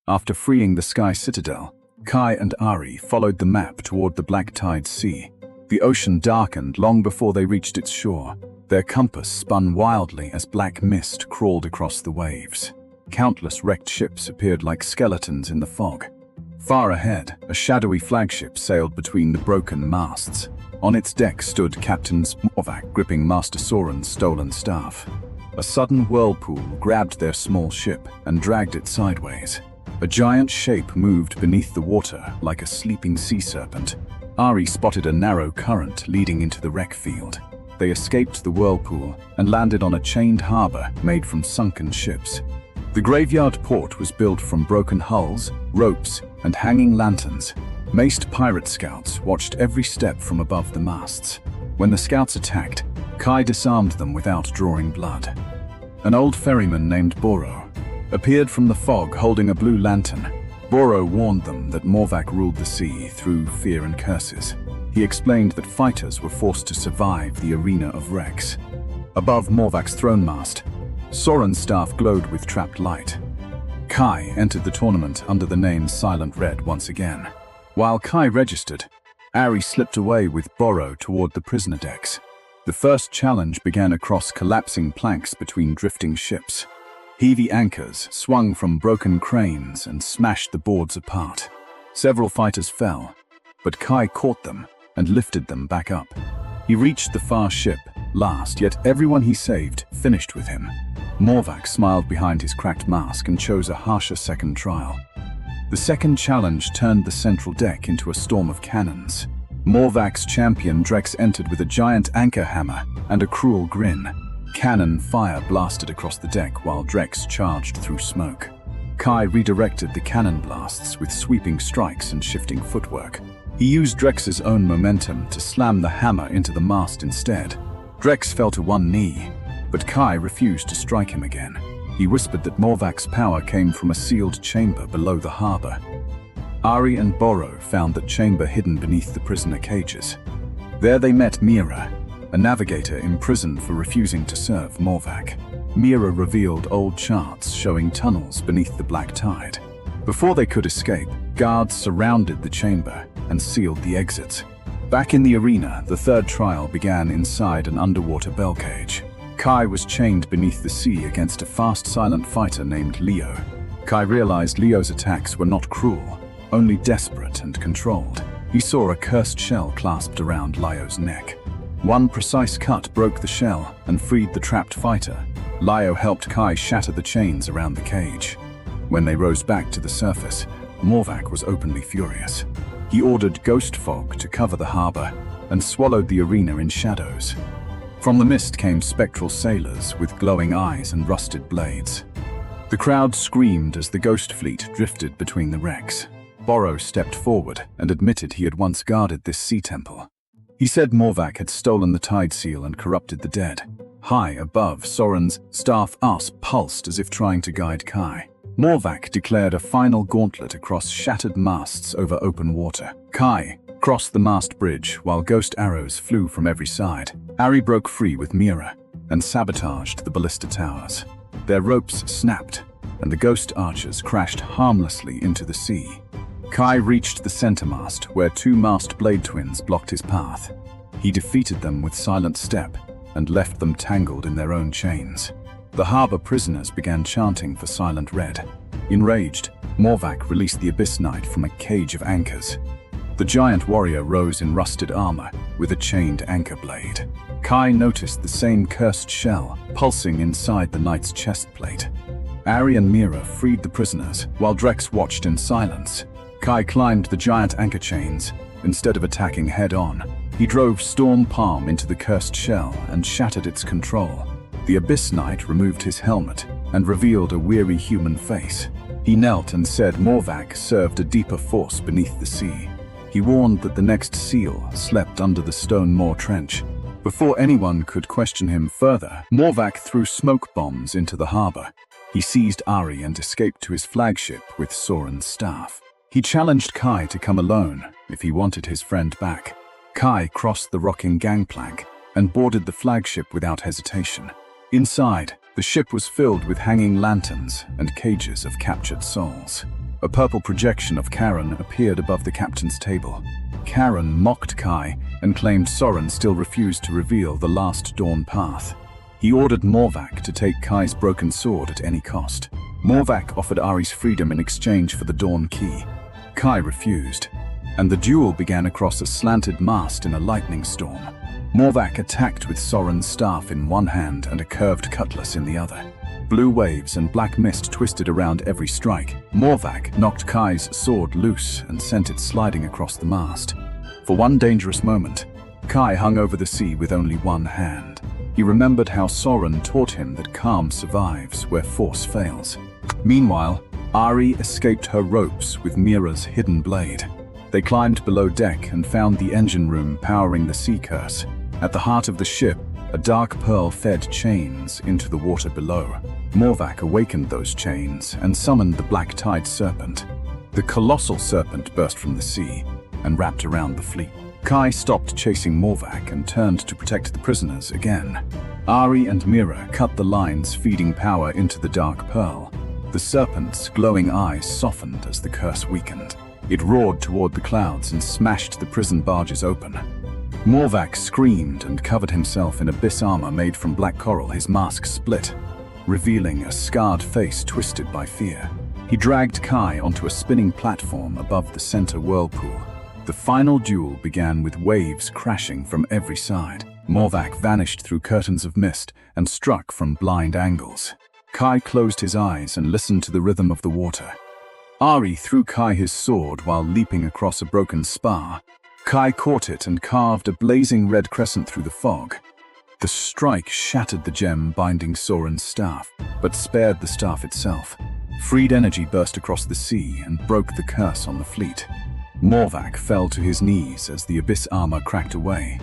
After freeing the Sky Citadel, Kai and Ari followed the map toward the Black Tide Sea. The ocean darkened long before they reached its shore. Their compass spun wildly as black mist crawled across the waves. Countless wrecked ships appeared like skeletons in the fog. Far ahead, a shadowy flagship sailed between the broken masts. On its deck stood Captain Morvac gripping Master Soren's stolen staff. A sudden whirlpool grabbed their small ship and dragged it sideways. A giant shape moved beneath the water like a sleeping sea serpent. Ari spotted a narrow current leading into the wreck field. They escaped the whirlpool and landed on a chained harbor made from sunken ships. The graveyard port was built from broken hulls, ropes, and hanging lanterns. Maced pirate scouts watched every step from above the masts. When the scouts attacked, Kai disarmed them without drawing blood. An old ferryman named Boro appeared from the fog holding a blue lantern. Boro warned them that Morvac ruled the sea through fear and curses. He explained that fighters were forced to survive the arena of wrecks. Above Morvac's throne mast, Soren's staff glowed with trapped light. Kai entered the tournament under the name Silent Red once again. While Kai registered, Ari slipped away with Boro toward the prisoner decks. The first challenge began across collapsing planks between drifting ships. Heavy anchors swung from broken cranes and smashed the boards apart. Several fighters fell, but Kai caught them and lifted them back up. He reached the far ship last, yet everyone he saved finished with him. Morvac smiled behind his cracked mask and chose a harsher second trial. The second challenge turned the central deck into a storm of cannons. Morvac's champion Drex entered with a giant anchor hammer and a cruel grin. Cannon fire blasted across the deck while Drex charged through smoke. Kai redirected the cannon blasts with sweeping strikes and shifting footwork. He used Drex's own momentum to slam the hammer into the mast instead. Drex fell to one knee, but Kai refused to strike him again. He whispered that Morvac's power came from a sealed chamber below the harbor. Ari and Boro found that chamber hidden beneath the prisoner cages. There they met Mira, a navigator imprisoned for refusing to serve Morvac. Mira revealed old charts showing tunnels beneath the Black Tide. Before they could escape, guards surrounded the chamber and sealed the exits. Back in the arena, the third trial began inside an underwater bell cage. Kai was chained beneath the sea against a fast, silent fighter named Leo. Kai realized Leo's attacks were not cruel, only desperate and controlled. He saw a cursed shell clasped around Leo's neck. One precise cut broke the shell and freed the trapped fighter. Leo helped Kai shatter the chains around the cage. When they rose back to the surface, Morvac was openly furious. He ordered ghost fog to cover the harbor and swallowed the arena in shadows. From the mist came spectral sailors with glowing eyes and rusted blades. The crowd screamed as the ghost fleet drifted between the wrecks. Boro stepped forward and admitted he had once guarded this sea temple. He said Morvac had stolen the tide seal and corrupted the dead. High above, Soren's staff arse pulsed as if trying to guide Kai. Morvac declared a final gauntlet across shattered masts over open water. Kai crossed the mast bridge while ghost arrows flew from every side. Ari broke free with Mira and sabotaged the ballista towers. Their ropes snapped and the ghost archers crashed harmlessly into the sea. Kai reached the center mast where two masked blade twins blocked his path. He defeated them with silent step and left them tangled in their own chains. The harbor prisoners began chanting for Silent Red. Enraged, Morvac released the Abyss Knight from a cage of anchors. The giant warrior rose in rusted armor with a chained anchor blade. Kai noticed the same cursed shell pulsing inside the knight's chest plate. Ari and Mira freed the prisoners while Drex watched in silence. Kai climbed the giant anchor chains. Instead of attacking head-on, he drove Storm Palm into the cursed shell and shattered its control. The Abyss Knight removed his helmet and revealed a weary human face. He knelt and said Morvac served a deeper force beneath the sea. He warned that the next seal slept under the stone moor trench. Before anyone could question him further, Morvac threw smoke bombs into the harbor. He seized Ari and escaped to his flagship with Soren's staff. He challenged Kai to come alone if he wanted his friend back. Kai crossed the rocking gangplank and boarded the flagship without hesitation. Inside, the ship was filled with hanging lanterns and cages of captured souls. a purple projection of Karen appeared above the captain's table. Karen mocked Kai and claimed Soren still refused to reveal the last dawn path. He ordered Morvac to take Kai's broken sword at any cost. Morvac offered Ari's freedom in exchange for the dawn key. Kai refused, and the duel began across a slanted mast in a lightning storm. Morvac attacked with Soren's staff in one hand and a curved cutlass in the other. Blue waves and black mist twisted around every strike. Morvac knocked Kai's sword loose and sent it sliding across the mast. For one dangerous moment, Kai hung over the sea with only one hand. He remembered how Soren taught him that calm survives where force fails. Meanwhile, Ari escaped her ropes with Mira's hidden blade. They climbed below deck and found the engine room powering the sea curse. At the heart of the ship, a dark pearl fed chains into the water below. Morvac awakened those chains and summoned the black tide serpent. The colossal serpent burst from the sea and wrapped around the fleet. Kai stopped chasing Morvac and turned to protect the prisoners again. Ari and Mira cut the lines feeding power into the dark pearl. The serpent's glowing eyes softened as the curse weakened. It roared toward the clouds and smashed the prison barges open. Morvac screamed and covered himself in abyss armor made from black coral. His mask split, revealing a scarred face twisted by fear. He dragged Kai onto a spinning platform above the center whirlpool. The final duel began with waves crashing from every side. Morvac vanished through curtains of mist and struck from blind angles. Kai closed his eyes and listened to the rhythm of the water. Ari threw Kai his sword while leaping across a broken spar. Kai caught it and carved a blazing red crescent through the fog. The strike shattered the gem binding Soren's staff, but spared the staff itself. Freed energy burst across the sea and broke the curse on the fleet. Morvac fell to his knees as the abyss armor cracked away.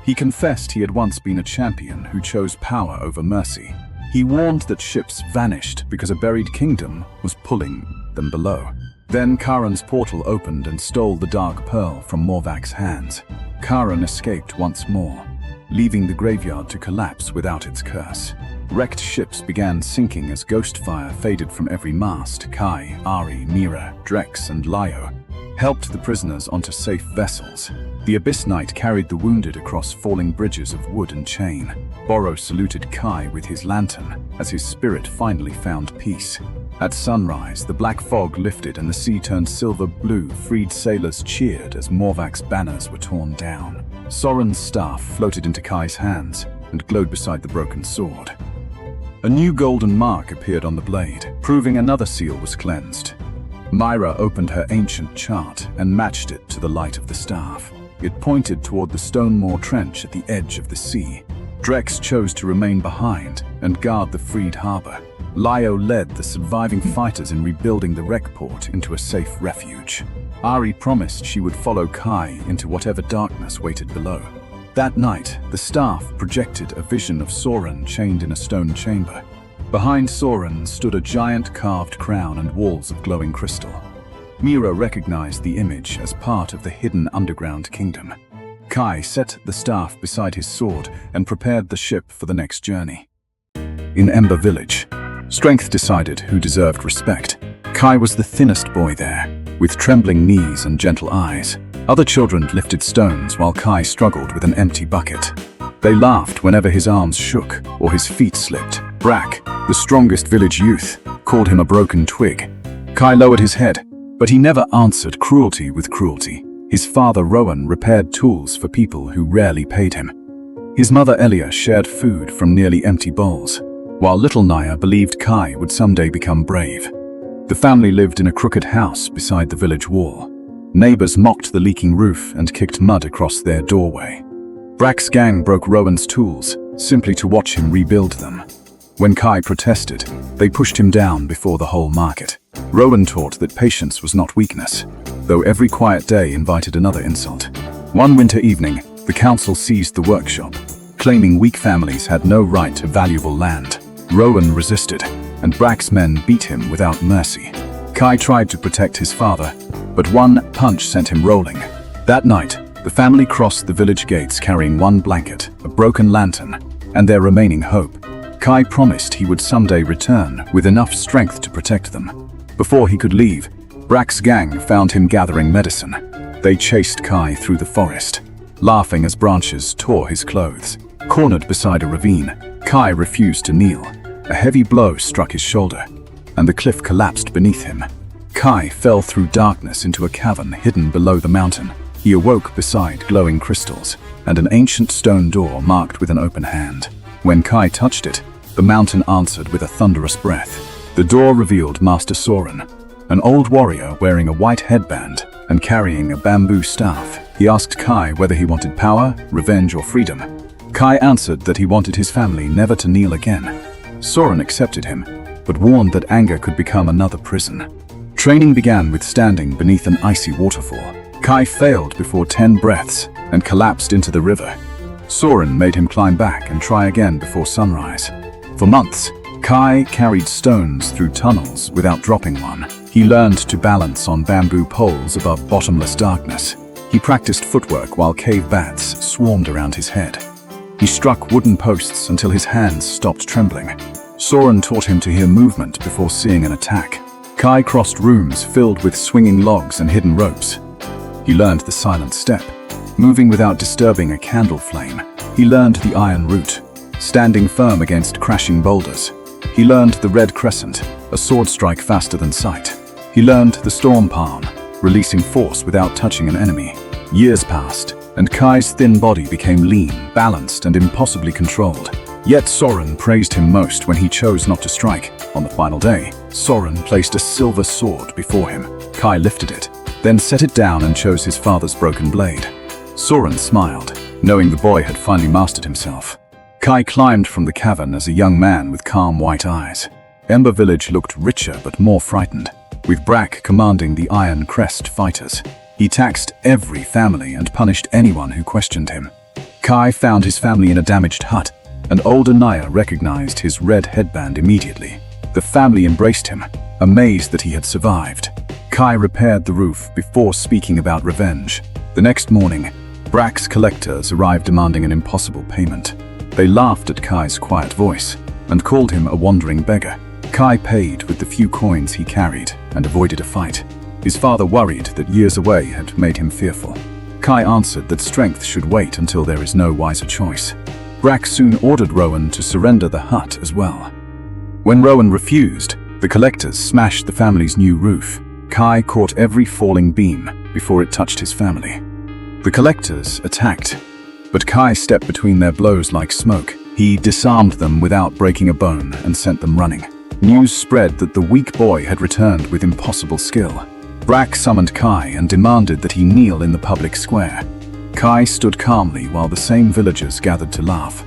He confessed he had once been a champion who chose power over mercy. He warned that ships vanished because a buried kingdom was pulling them below. Then Karen's portal opened and stole the dark pearl from Morvac's hands. Karen escaped once more, leaving the graveyard to collapse without its curse. Wrecked ships began sinking as ghost fire faded from every mast. Kai, Ari, Mira, Drex, and Lyo helped the prisoners onto safe vessels. The Abyss Knight carried the wounded across falling bridges of wood and chain. Boros saluted Kai with his lantern as his spirit finally found peace. At sunrise, the black fog lifted and the sea turned silver blue. Freed sailors cheered as Morvac's banners were torn down. Soren's staff floated into Kai's hands and glowed beside the broken sword. A new golden mark appeared on the blade, proving another seal was cleansed. Myra opened her ancient chart and matched it to the light of the staff. It pointed toward the Stonemore Trench at the edge of the sea. Drex chose to remain behind and guard the freed harbor. Lyo led the surviving fighters in rebuilding the wreck port into a safe refuge. Ari promised she would follow Kai into whatever darkness waited below. That night, the staff projected a vision of Soren chained in a stone chamber. Behind Soren stood a giant carved crown and walls of glowing crystal. Mira recognized the image as part of the hidden underground kingdom. Kai set the staff beside his sword and prepared the ship for the next journey. In Ember Village, strength decided who deserved respect. Kai was the thinnest boy there, with trembling knees and gentle eyes. Other children lifted stones while Kai struggled with an empty bucket. They laughed whenever his arms shook or his feet slipped. Brack, the strongest village youth, called him a broken twig. Kai lowered his head, but he never answered cruelty with cruelty. His father Rowan repaired tools for people who rarely paid him. His mother Elia shared food from nearly empty bowls, while little Naya believed Kai would someday become brave. The family lived in a crooked house beside the village wall. Neighbors mocked the leaking roof and kicked mud across their doorway. Brack's gang broke Rowan's tools, simply to watch him rebuild them. When Kai protested, they pushed him down before the whole market. Rowan taught that patience was not weakness, though every quiet day invited another insult. One winter evening, the council seized the workshop, claiming weak families had no right to valuable land. Rowan resisted, and Brack's men beat him without mercy. Kai tried to protect his father, but one punch sent him rolling. That night, the family crossed the village gates carrying one blanket, a broken lantern, and their remaining hope. Kai promised he would someday return with enough strength to protect them. Before he could leave, Brack's gang found him gathering medicine. They chased Kai through the forest, laughing as branches tore his clothes. Cornered beside a ravine, Kai refused to kneel. A heavy blow struck his shoulder, and the cliff collapsed beneath him. Kai fell through darkness into a cavern hidden below the mountain. He awoke beside glowing crystals and an ancient stone door marked with an open hand. When Kai touched it, the mountain answered with a thunderous breath. The door revealed Master Soren, an old warrior wearing a white headband and carrying a bamboo staff. He asked Kai whether he wanted power, revenge, or freedom. Kai answered that he wanted his family never to kneel again. Soren accepted him, but warned that anger could become another prison. Training began with standing beneath an icy waterfall. Kai failed before 10 breaths and collapsed into the river. Soren made him climb back and try again before sunrise. For months, Kai carried stones through tunnels without dropping one. He learned to balance on bamboo poles above bottomless darkness. He practiced footwork while cave bats swarmed around his head. He struck wooden posts until his hands stopped trembling. Soren taught him to hear movement before seeing an attack. Kai crossed rooms filled with swinging logs and hidden ropes. He learned the silent step, moving without disturbing a candle flame. He learned the iron root, standing firm against crashing boulders. He learned the red crescent, a sword strike faster than sight. He learned the storm palm, releasing force without touching an enemy. Years passed, and Kai's thin body became lean, balanced, and impossibly controlled. Yet Soren praised him most when he chose not to strike. On the final day, Soren placed a silver sword before him. Kai lifted it, then set it down and chose his father's broken blade. Soren smiled, knowing the boy had finally mastered himself. Kai climbed from the cavern as a young man with calm white eyes. Ember Village looked richer but more frightened, with Brack commanding the Iron Crest fighters. He taxed every family and punished anyone who questioned him. Kai found his family in a damaged hut, and older Naya recognized his red headband immediately. The family embraced him, amazed that he had survived. Kai repaired the roof before speaking about revenge. The next morning, Brack's collectors arrived demanding an impossible payment. They laughed at Kai's quiet voice and called him a wandering beggar. Kai paid with the few coins he carried and avoided a fight. His father worried that years away had made him fearful. Kai answered that strength should wait until there is no wiser choice. Brack soon ordered Rowan to surrender the hut as well. When Rowan refused, the collectors smashed the family's new roof. Kai caught every falling beam before it touched his family. The collectors attacked, but Kai stepped between their blows like smoke. He disarmed them without breaking a bone and sent them running. News spread that the weak boy had returned with impossible skill. Brack summoned Kai and demanded that he kneel in the public square. Kai stood calmly while the same villagers gathered to laugh.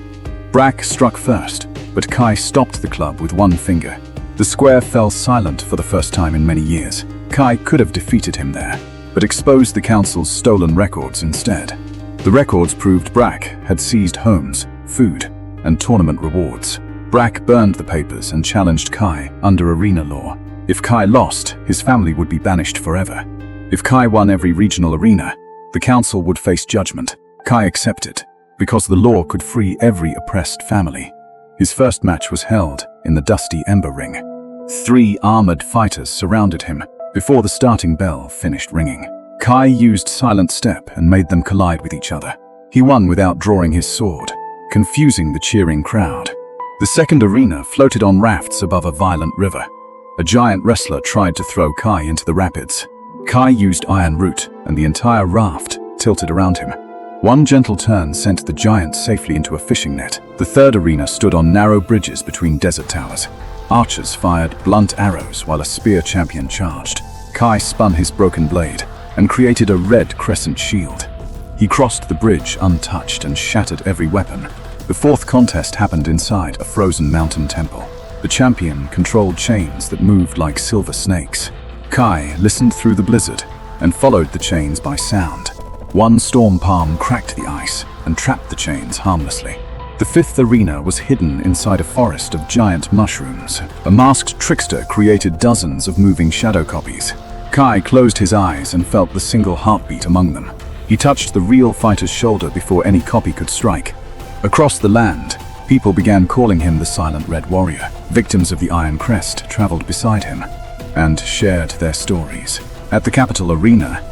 Brack struck first, but Kai stopped the club with one finger. The square fell silent for the first time in many years. Kai could have defeated him there, but exposed the council's stolen records instead. The records proved Brack had seized homes, food, and tournament rewards. Brack burned the papers and challenged Kai under arena law. If Kai lost, his family would be banished forever. If Kai won every regional arena, the council would face judgment. Kai accepted, because the law could free every oppressed family. His first match was held in the dusty Ember Ring. 3 armored fighters surrounded him before the starting bell finished ringing. Kai used Silent Step and made them collide with each other. He won without drawing his sword, confusing the cheering crowd. The second arena floated on rafts above a violent river. A giant wrestler tried to throw Kai into the rapids. Kai used Iron Root, and the entire raft tilted around him. One gentle turn sent the giant safely into a fishing net. The third arena stood on narrow bridges between desert towers. Archers fired blunt arrows while a spear champion charged. Kai spun his broken blade and created a red crescent shield. He crossed the bridge untouched and shattered every weapon. The fourth contest happened inside a frozen mountain temple. The champion controlled chains that moved like silver snakes. Kai listened through the blizzard and followed the chains by sound. One storm palm cracked the ice and trapped the chains harmlessly. The fifth arena was hidden inside a forest of giant mushrooms. A masked trickster created dozens of moving shadow copies. Kai closed his eyes and felt the single heartbeat among them. He touched the real fighter's shoulder before any copy could strike. Across the land, people began calling him the Silent Red Warrior. Victims of the Iron Crest traveled beside him. and shared their stories. At the capital arena,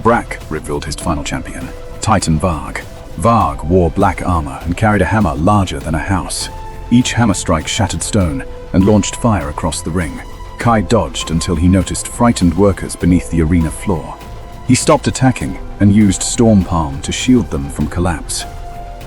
Brack revealed his final champion, Titan Varg. Varg wore black armor and carried a hammer larger than a house. Each hammer strike shattered stone and launched fire across the ring. Kai dodged until he noticed frightened workers beneath the arena floor. He stopped attacking and used Storm Palm to shield them from collapse.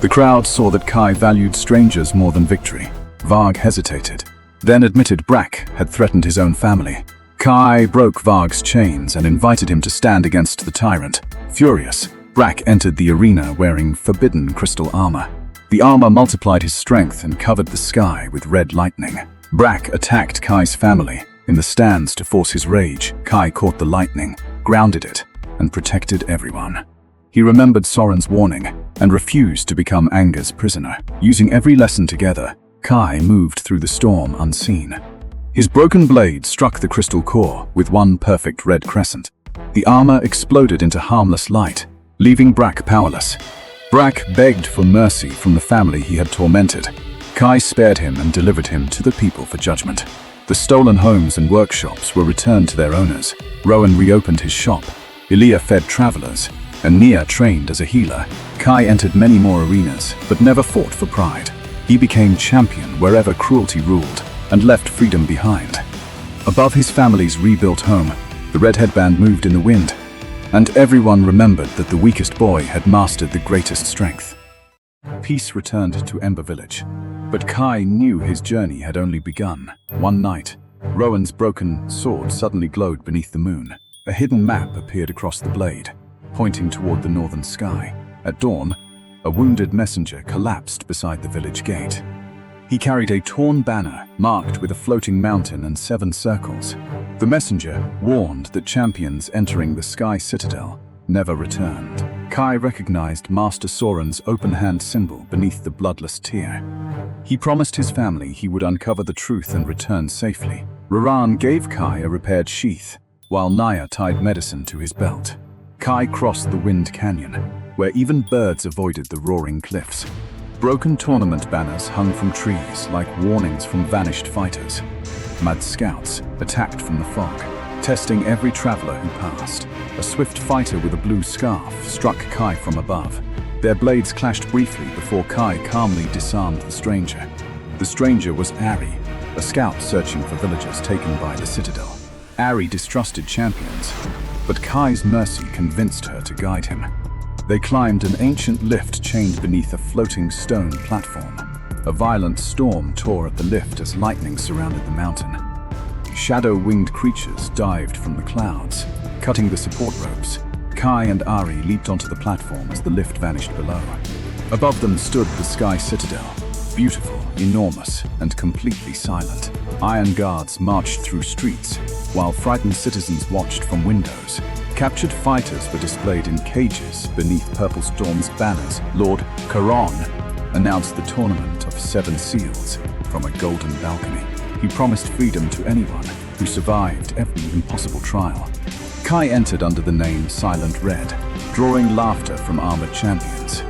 The crowd saw that Kai valued strangers more than victory. Varg hesitated, then admitted Brack had threatened his own family. Kai broke Varg's chains and invited him to stand against the tyrant. Furious, Brack entered the arena wearing forbidden crystal armor. The armor multiplied his strength and covered the sky with red lightning. Brack attacked Kai's family. In the stands to force his rage, Kai caught the lightning, grounded it, and protected everyone. He remembered Soren's warning and refused to become anger's prisoner. Using every lesson together, Kai moved through the storm unseen. His broken blade struck the crystal core with one perfect red crescent. The armor exploded into harmless light, leaving Brack powerless. Brack begged for mercy from the family he had tormented. Kai spared him and delivered him to the people for judgment. The stolen homes and workshops were returned to their owners. Rowan reopened his shop. Ilya fed travelers, and Nia trained as a healer. Kai entered many more arenas, but never fought for pride. He became champion wherever cruelty ruled, and left freedom behind. Above his family's rebuilt home, the red headband moved in the wind, and everyone remembered that the weakest boy had mastered the greatest strength. Peace returned to Ember Village, but Kai knew his journey had only begun. One night, Rowan's broken sword suddenly glowed beneath the moon. A hidden map appeared across the blade, pointing toward the northern sky. At dawn, a wounded messenger collapsed beside the village gate. He carried a torn banner marked with a floating mountain and 7 circles. The messenger warned that champions entering the Sky Citadel never returned. Kai recognized Master Soren's open-hand symbol beneath the bloodless tear. He promised his family he would uncover the truth and return safely. Raran gave Kai a repaired sheath, while Naya tied medicine to his belt. Kai crossed the Wind Canyon, where even birds avoided the roaring cliffs. Broken tournament banners hung from trees like warnings from vanished fighters. Mad scouts attacked from the fog, testing every traveler who passed. A swift fighter with a blue scarf struck Kai from above. Their blades clashed briefly before Kai calmly disarmed the stranger. The stranger was Ari, a scout searching for villagers taken by the citadel. Ari distrusted champions, but Kai's mercy convinced her to guide him. They climbed an ancient lift chained beneath a floating stone platform. A violent storm tore at the lift as lightning surrounded the mountain. Shadow-winged creatures dived from the clouds, cutting the support ropes. Kai and Ari leaped onto the platform as the lift vanished below. Above them stood the Sky Citadel, beautiful, enormous, and completely silent. Iron guards marched through streets, while frightened citizens watched from windows. Captured fighters were displayed in cages beneath Purple Storm's banners. Lord Karon announced the tournament of 7 seals from a golden balcony. He promised freedom to anyone who survived every impossible trial. Kai entered under the name Silent Red, drawing laughter from armored champions.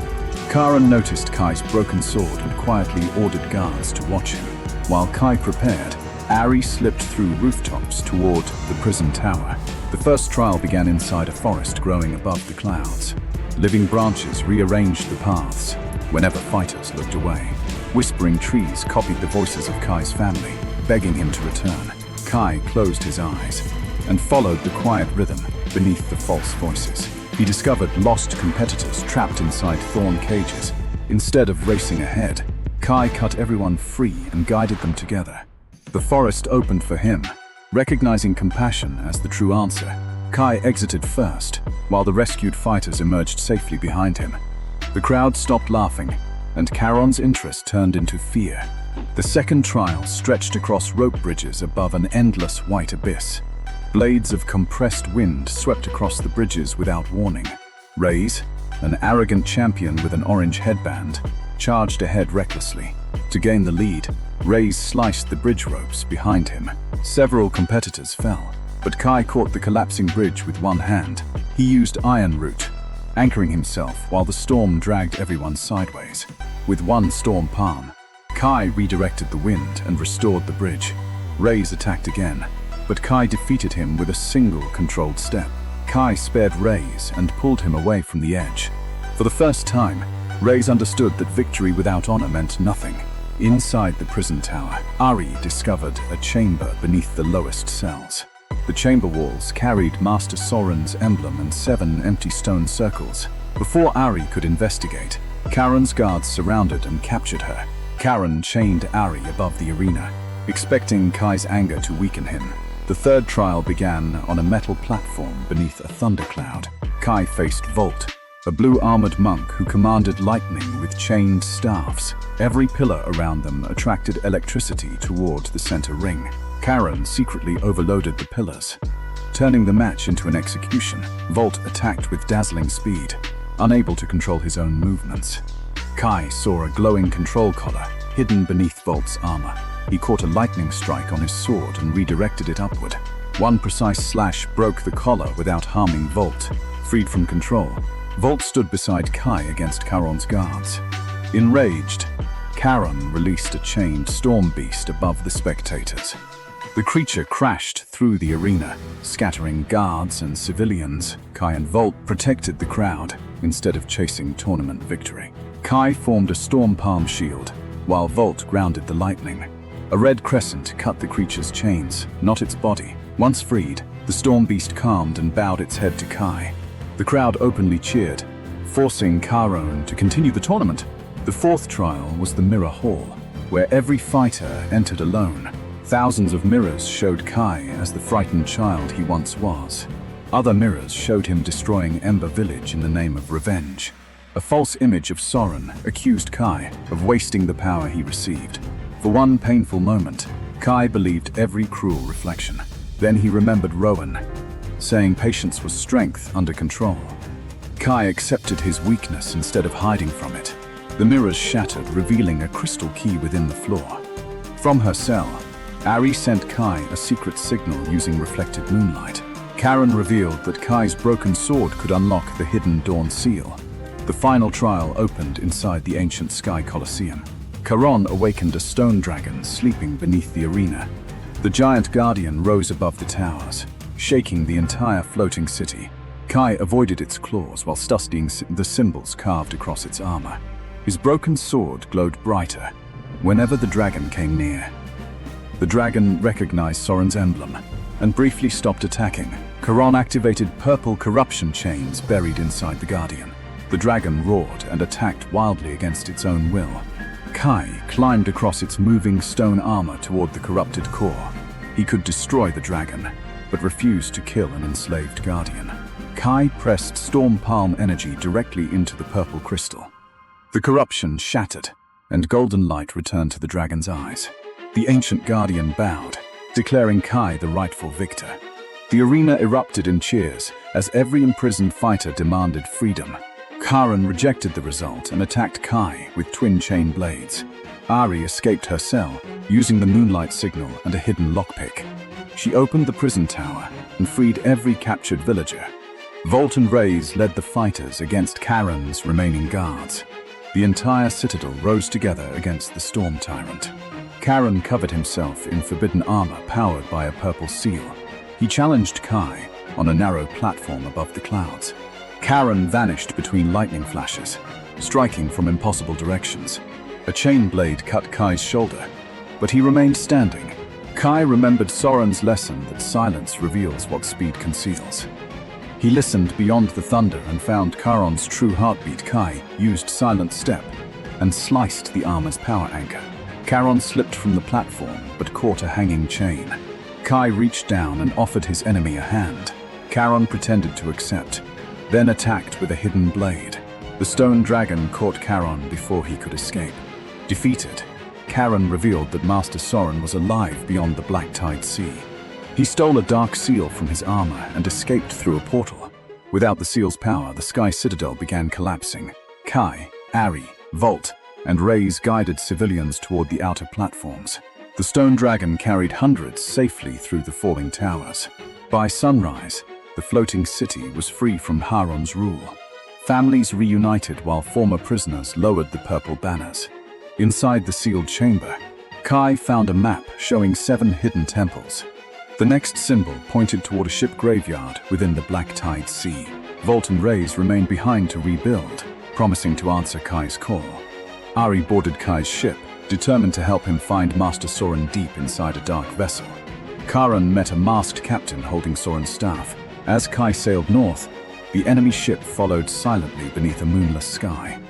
Karon noticed Kai's broken sword and quietly ordered guards to watch him. While Kai prepared, Ari slipped through rooftops toward the prison tower. The first trial began inside a forest growing above the clouds. Living branches rearranged the paths whenever fighters looked away. Whispering trees copied the voices of Kai's family, begging him to return. Kai closed his eyes and followed the quiet rhythm beneath the false voices. He discovered lost competitors trapped inside thorn cages. Instead of racing ahead, Kai cut everyone free and guided them together. The forest opened for him. Recognizing compassion as the true answer, Kai exited first, while the rescued fighters emerged safely behind him. The crowd stopped laughing, and Karon's interest turned into fear. The second trial stretched across rope bridges above an endless white abyss. Blades of compressed wind swept across the bridges without warning. Raze, an arrogant champion with an orange headband, charged ahead recklessly. To gain the lead, Raze sliced the bridge ropes behind him. Several competitors fell, but Kai caught the collapsing bridge with one hand. He used Iron Root, anchoring himself while the storm dragged everyone sideways. With one storm palm, Kai redirected the wind and restored the bridge. Raze attacked again, but Kai defeated him with a single controlled step. Kai spared Reyes and pulled him away from the edge. For the first time, Reyes understood that victory without honor meant nothing. Inside the prison tower, Ari discovered a chamber beneath the lowest cells. The chamber walls carried Master Soren's emblem and 7 empty stone circles. Before Ari could investigate, Karen's guards surrounded and captured her. Karen chained Ari above the arena, expecting Kai's anger to weaken him. The third trial began on a metal platform beneath a thundercloud. Kai faced Volt, a blue-armored monk who commanded lightning with chained staffs. Every pillar around them attracted electricity toward the center ring. Karen secretly overloaded the pillars, turning the match into an execution. Volt attacked with dazzling speed, unable to control his own movements. Kai saw a glowing control collar hidden beneath Volt's armor. He caught a lightning strike on his sword and redirected it upward. One precise slash broke the collar without harming Volt. Freed from control, Volt stood beside Kai against Karon's guards. Enraged, Karen released a chained storm beast above the spectators. The creature crashed through the arena, scattering guards and civilians. Kai and Volt protected the crowd instead of chasing tournament victory. Kai formed a storm palm shield, while Volt grounded the lightning. A red crescent cut the creature's chains, not its body. Once freed, the storm beast calmed and bowed its head to Kai. The crowd openly cheered, forcing Karon to continue the tournament. The fourth trial was the Mirror Hall, where every fighter entered alone. Thousands of mirrors showed Kai as the frightened child he once was. Other mirrors showed him destroying Ember Village in the name of revenge. A false image of Soren accused Kai of wasting the power he received. For one painful moment, Kai believed every cruel reflection. Then he remembered Rowan, saying patience was strength under control. Kai accepted his weakness instead of hiding from it. The mirrors shattered, revealing a crystal key within the floor. From her cell, Ari sent Kai a secret signal using reflected moonlight. Karen revealed that Kai's broken sword could unlock the hidden Dawn Seal. The final trial opened inside the ancient Sky Colosseum. Karon awakened a stone dragon sleeping beneath the arena. The giant guardian rose above the towers, shaking the entire floating city. Kai avoided its claws while studying the symbols carved across its armor. His broken sword glowed brighter whenever the dragon came near. The dragon recognized Soren's emblem and briefly stopped attacking. Karon activated purple corruption chains buried inside the Guardian. The dragon roared and attacked wildly against its own will. Kai climbed across its moving stone armor toward the corrupted core. He could destroy the dragon, but refused to kill an enslaved Guardian. Kai pressed Storm Palm energy directly into the purple crystal. The corruption shattered, and golden light returned to the dragon's eyes. The ancient Guardian bowed, declaring Kai the rightful victor. The arena erupted in cheers as every imprisoned fighter demanded freedom. Karen rejected the result and attacked Kai with twin chain blades. Ari escaped her cell, using the moonlight signal and a hidden lockpick. She opened the prison tower and freed every captured villager. Volt and Reyes led the fighters against Karen's remaining guards. The entire citadel rose together against the storm tyrant. Karen covered himself in forbidden armor powered by a purple seal. He challenged Kai on a narrow platform above the clouds. Karen vanished between lightning flashes, striking from impossible directions. A chain blade cut Kai's shoulder, but he remained standing. Kai remembered Soren's lesson that silence reveals what speed conceals. He listened beyond the thunder and found Karon's true heartbeat. Kai used Silent Step and sliced the armor's power anchor. Karon slipped from the platform but caught a hanging chain. Kai reached down and offered his enemy a hand. Karon pretended to accept, then attacked with a hidden blade. The stone dragon caught Karon before he could escape. Defeated, Karon revealed that Master Soren was alive beyond the Black Tide Sea. He stole a dark seal from his armor and escaped through a portal. Without the seal's power, the Sky Citadel began collapsing. Kai, Ari, Volt, and Reyes guided civilians toward the outer platforms. The stone dragon carried hundreds safely through the falling towers. By sunrise, the floating city was free from Haron's rule. Families reunited while former prisoners lowered the purple banners. Inside the sealed chamber, Kai found a map showing 7 hidden temples. The next symbol pointed toward a ship graveyard within the Black Tide Sea. Volt and Reyes remained behind to rebuild, promising to answer Kai's call. Ari boarded Kai's ship, determined to help him find Master Soren deep inside a dark vessel. Karan met a masked captain holding Soren's staff. As Kai sailed north, the enemy ship followed silently beneath a moonless sky.